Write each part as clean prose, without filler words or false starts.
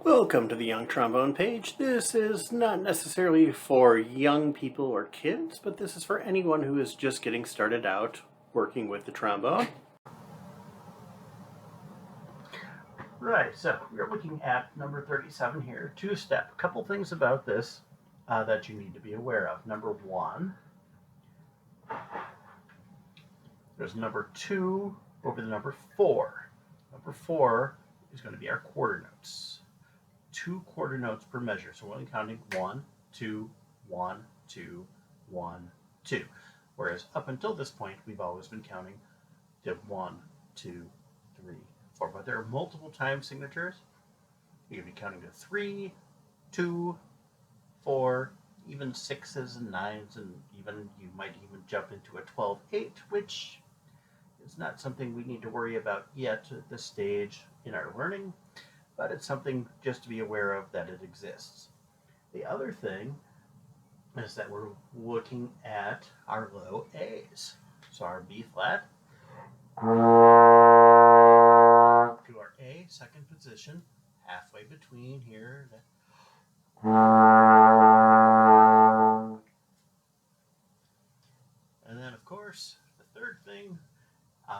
Welcome to the Young Trombone page. This is not necessarily for young people or kids, but this is for anyone who is just getting started out working with the trombone. Right, so we're looking at number 37 here, two-step. A couple things about this that you need to be aware of. Number one, there's number 2 over the number 4. Number 4 is going to be our quarter notes. 2 quarter notes per measure. So we're only counting 1, 2, 1, 2, 1, 2. Whereas up until this point, we've always been counting to 1, 2, 3, 4. But there are multiple time signatures. You can be counting to 3, 2, 4, even 6s and 9s, and even you might even jump into a 12/8, which is not something we need to worry about yet at this stage in our learning. But it's something just to be aware of that it exists. The other thing is that we're looking at our low A's. So our B flat to our A, second position, halfway between here. And then, of course, the third thing,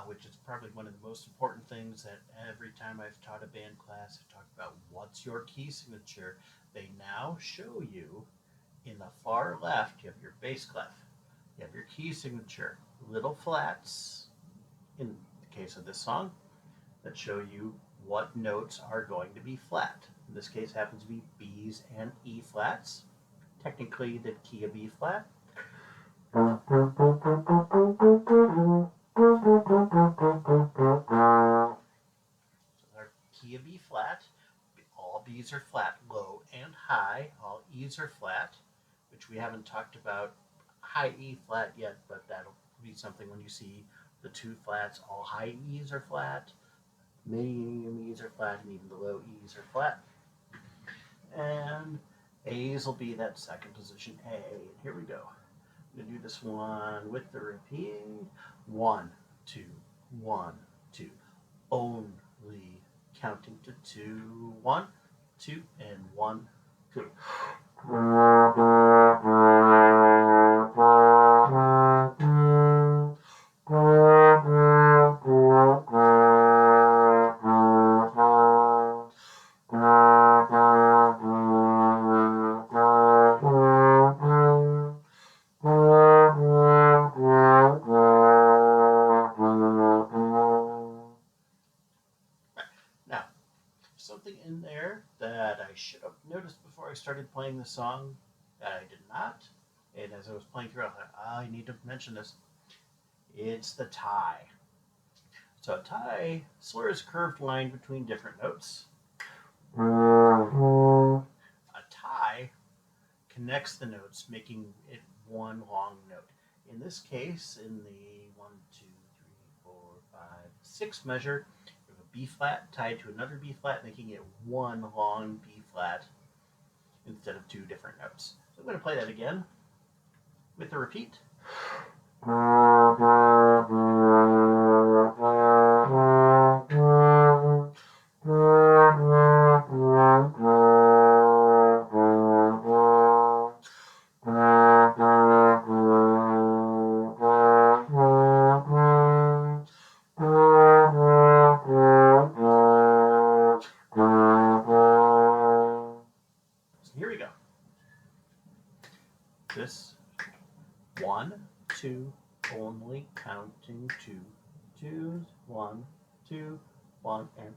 which is probably one of the most important things that every time I've taught a band class, I've talked about what's your key signature. They now show you in the far left, you have your bass clef. You have your key signature, little flats, in the case of this song, that show you what notes are going to be flat. In this case, happens to be B's and E flats. Technically, the key of B flat. Our key of B flat, all B's are flat, low and high, all E's are flat, which we haven't talked about high E flat yet, but that'll be something when you see the 2 flats, all high E's are flat, medium E's are flat, and even the low E's are flat. And A's will be that second position A. And here we go. I'm going to do this one with the repeating. 1, 2, 1, 2. Only counting to 2, 1, 2, and 1, 2. Now, something in there that I should have noticed before I started playing the song that I did not, and as I was playing through, I thought, I need to mention this. It's the tie. So a tie slurs a curved line between different notes. A tie connects the notes, making it one long note. In this case, in the 1, 2, 3, 4, 5, 6 measure, we have a B flat tied to another B flat, making it one long B flat instead of 2 different notes. So I'm going to play that again with a repeat. Here we go. This 1, 2, only counting 2, 2, 1, 2, 1, and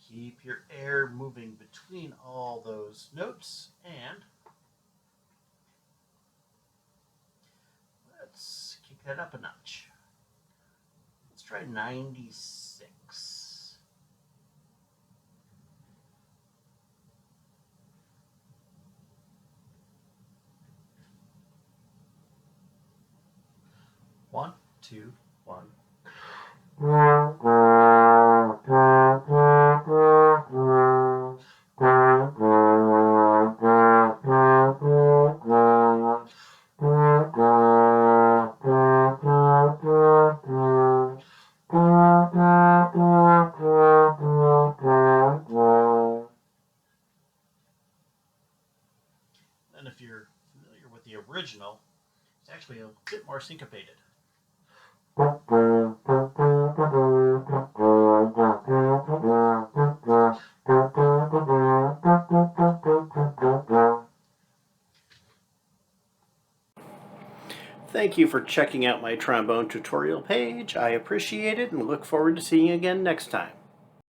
keep your air moving between all those notes, and let's kick that up a notch. Let's try 96. 2, 1. And if you're familiar with the original, it's actually a bit more syncopated. Thank you for checking out my trombone tutorial page. I appreciate it and look forward to seeing you again next time.